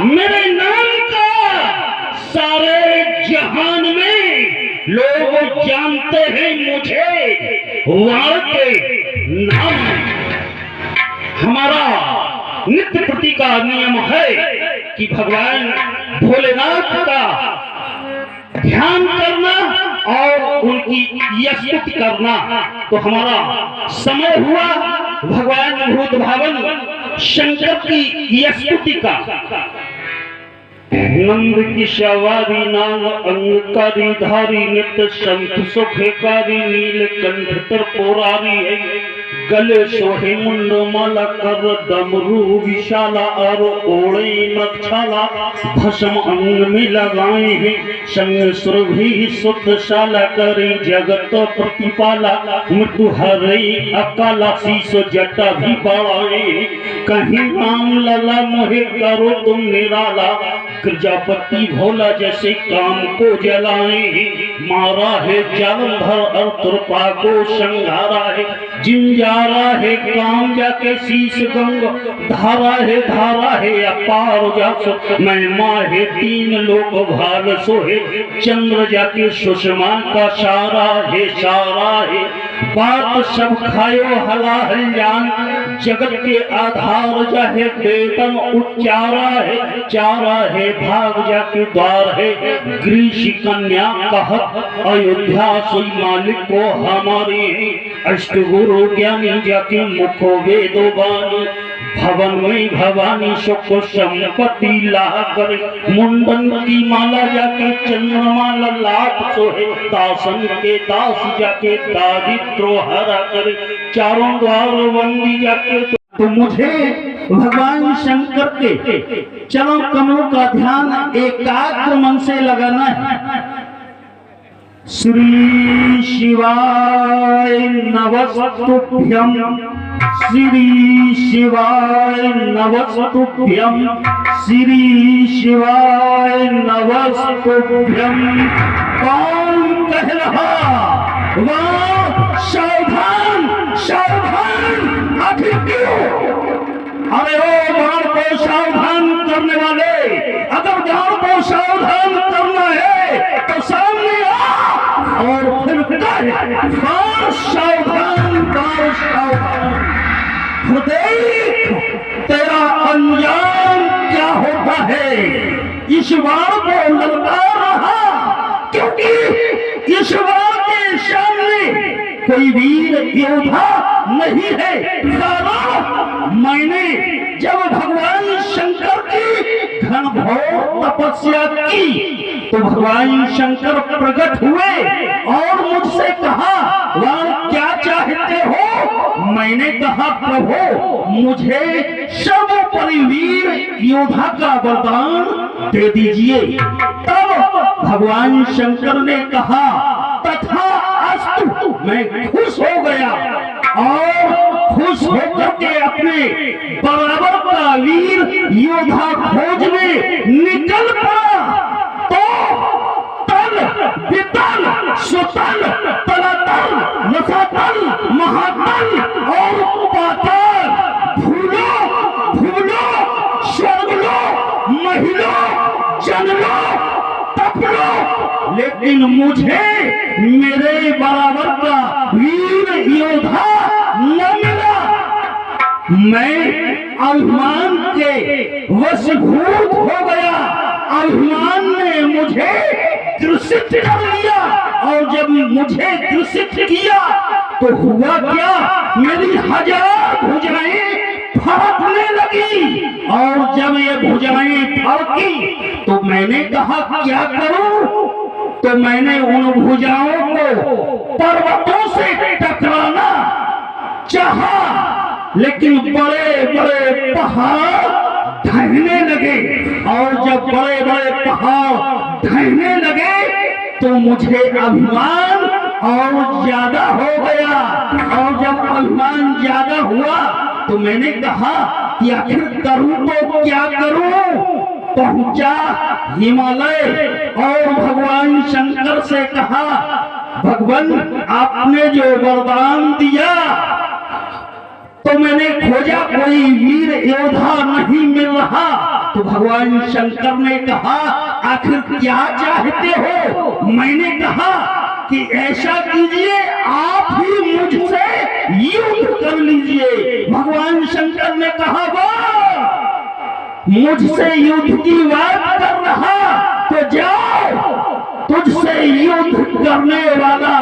मेरे नाम का सारे जहान में लोग जानते हैं मुझे वाण के नाम। हमारा नित्य प्रति का नियम है कि भगवान भोलेनाथ का ध्यान करना और उनकी स्तुति करना। तो हमारा समय हुआ भगवान भूत भावन शंकर की स्तुति का। नंद की सवारी नाग अंगकारी धारी नित्य संत सुखकारी नीलकंठ त्रिपुरारी है। गले सोहे मुंड माला कर डमरू विशाला और ओढ़े मक्षाला भस्म अंग में लगाए हैं। संग सुरभि सुतशाला करे जगत प्रतिपाला मृत्यु हरे अकाला शीश जटा भी बढ़ाए। कहीं राम लला मोहे करो तुम निराला प्रजापति भोला जैसे काम को जलाए। मारा है जालंधर और तुरपा को संघारा है। जिंजारा है काम जाके शीश गंग धारा है अपार जासो महिमा है। तीन लोक भाल सोहे चंद्र जाके सुषमा का सारा है। बात सब खायो हला हल्यान जगत के आधार जाहे वेतन उच्चारा है। चारा है भाग जाके द्वार है। ग्रीष कन्या कहत अयोध्या सोई मालिक को हमारे। अष्ट गुरु ज्ञानी जाके मुखो वेदो बानी। भवन में भवानी सुख संपत्ति ला करे। मुंडन की माला जाके चंद्रमा लाट सोहे। दासन के दास जाके दारिद्रो हरा करे। चारों द्वार बंदी जाके तो मुझे भगवान शंकर के चरण कमलों का ध्यान एकाग्र मन से लगाना है। श्री शिवाय नमस्तुभ्यं श्री शिवाय नमस्तुभ्यं श्री शिवाय नमस्तुभ्यं। कौन कह रहा वाह सावधान सावधान आखिर क्यों? अरे ओ बाण को सावधान करने वाले, अगर बाण को सावधान करना है तो सामने आ और फिर बाण सावधान बाण सावधान। देख तेरा अंजाम क्या होता है। इस बाण को ललकार रहा क्योंकि इस बाण के सामने कोई वीर योद्धा नहीं है। कारण मैंने जब भगवान शंकर की घनघोर तपस्या की तो भगवान शंकर प्रकट हुए और मुझसे कहा वह क्या चाहते हो? मैंने कहा प्रभु मुझे सर्वोपरि वीर योद्धा का वरदान दे दीजिए। तब भगवान शंकर ने कहा तथा अस्तु। मैं खुश हो गया और खुश होकर के अपने बराबर का वीर योद्धा खोजने निकल पड़ा। तो तल वितल सुतल तलातल रसातल महातल और पाताल भूलो भूलो स्वर्ग लो महिलो जन लो तप लो, लेकिन मुझे मेरे बराबर का वीर योद्धा न मिला। मैं अभिमान के वशीभूत हो गया। अभिमान ने मुझे ग्रसित कर लिया और जब मुझे ग्रसित किया तो हुआ क्या? मेरी हजार भुजाएं फड़कने लगी और जब ये भुजाएं फड़की तो मैंने कहा क्या करूं? तो मैंने उन भुजाओं को पर्वतों से टकराना चाहा, लेकिन बड़े बड़े पहाड़ ढहने लगे और जब बड़े बड़े पहाड़ ढहने लगे तो मुझे अभिमान और ज्यादा हो गया। और जब अभिमान ज्यादा हुआ तो मैंने कहा कि आखिर करूं तो क्या करूं? पहुंचा हिमालय और भगवान शंकर से कहा भगवान आपने जो वरदान दिया तो मैंने खोजा कोई वीर योद्धा नहीं मिल रहा। तो भगवान शंकर ने कहा आखिर क्या चाहते हो? मैंने कहा कि ऐसा कीजिए आप ही मुझसे युद्ध कर लीजिए। भगवान शंकर ने कहा वाह, मुझसे युद्ध की बात कर रहा तो जाओ, तुझसे युद्ध करने वाला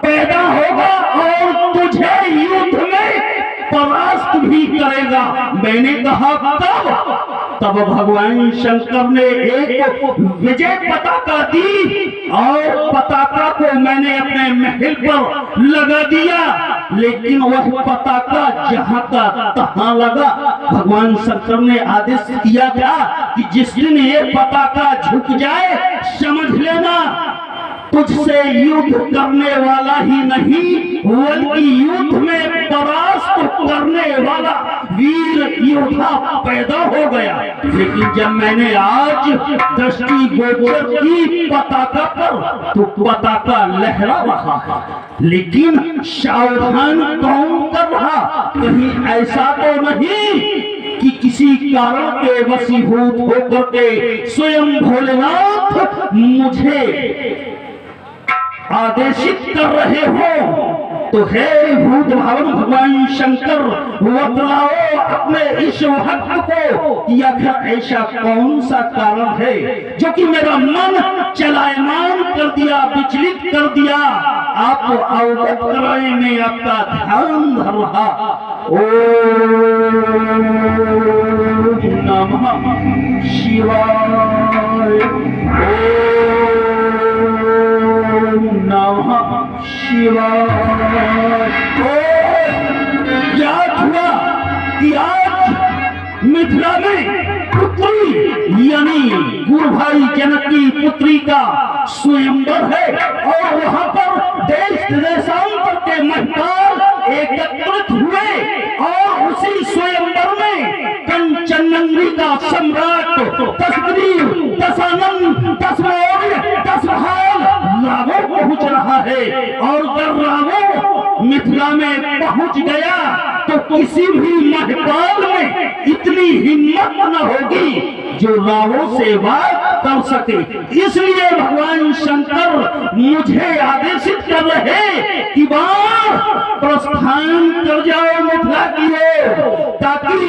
पैदा होगा और तुझे युद्ध में परास्त भी करेगा। मैंने कहा कब? तब भगवान शंकर ने एक विजय पताका दी और पताका को मैंने अपने महल पर लगा दिया, लेकिन वह पताका जहां का तहां लगा। भगवान शंकर ने आदेश किया था कि जिस दिन ये पताका झुक जाए समझ लेना तुझसे युद्ध करने वाला ही नहीं बल्कि युद्ध में परास्त करने वाला वीर योद्धा पैदा हो गया। लेकिन जब मैंने आज दृष्टि गोचर की पताका पर तो पताका लहरा रहा है, लेकिन सावधान कौन कर रहा? कहीं ऐसा तो नहीं कि किसी कारण के वशीभूत होकर के स्वयं भोलेनाथ मुझे आदेशित कर रहे हो? तो हे भूत भावन भगवान शंकर बतलाओ अपने इस भक्त को, या फिर ऐसा कौन सा कारण है जो कि मेरा मन चलायमान कर दिया, विचलित कर दिया? आप अवगत कराने में आपका ध्यान धर रहा। ओम नमः शिवाय, नमः शिवाय। याद हुआ कि आज मिथिला में पुत्री यानी गुरु भाई जनक की पुत्री का स्वयंवर है और वहां पर देश देशांतर के महताल एकत्रित हुए और उसी स्वयंवर में कंचननगरी का सम्राट दशग्रीव, दशानन, दशमौर्य, दशभाल रावण पहुंच रहा है। और जब रावण मिथिला में पहुंच गया तो किसी भी महपाल में इतनी हिम्मत न होगी जो रावण से बात कर सके। इसलिए भगवान शंकर मुझे आदेशित कर रहे कि बार प्रस्थान कर जाओ मिथिला की ओर, ताकि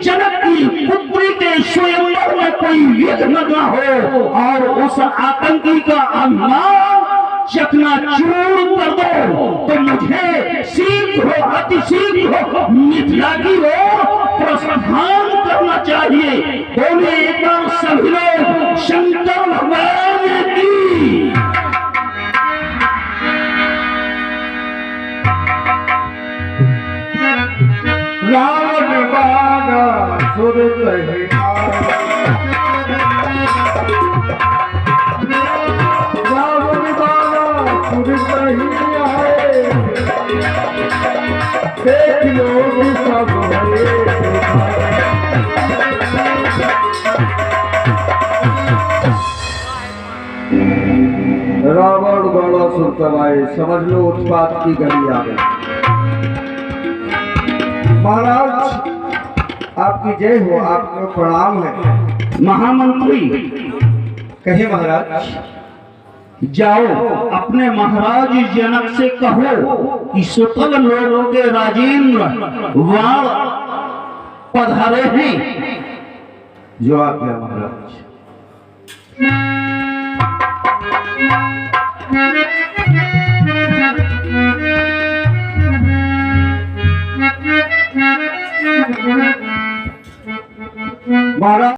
जनक की पुत्री के स्वयंवर में कोई विघ्न न हो और उस आतंकी का अभिमान चकनाचूर कर दो। तो मुझे शीघ्र अतिशीघ्र मिथिला की ओर प्रस्थान करना चाहिए। बोले एक बार सभी लोग शंकर भगवान की। रावण बागा सुर कहे देख लो सब रावण गौड़ा सुरतवाए, समझ लो उत्पात की घड़ी आ गई। महाराज आपकी जय हो, आपको प्रणाम है। महामंत्री कहे महाराज। जाओ अपने महाराज जनक से कहो कि सुतल लोगों के राजेंद्र वाण पधारे हैं। जो आज्ञा महाराज। महाराज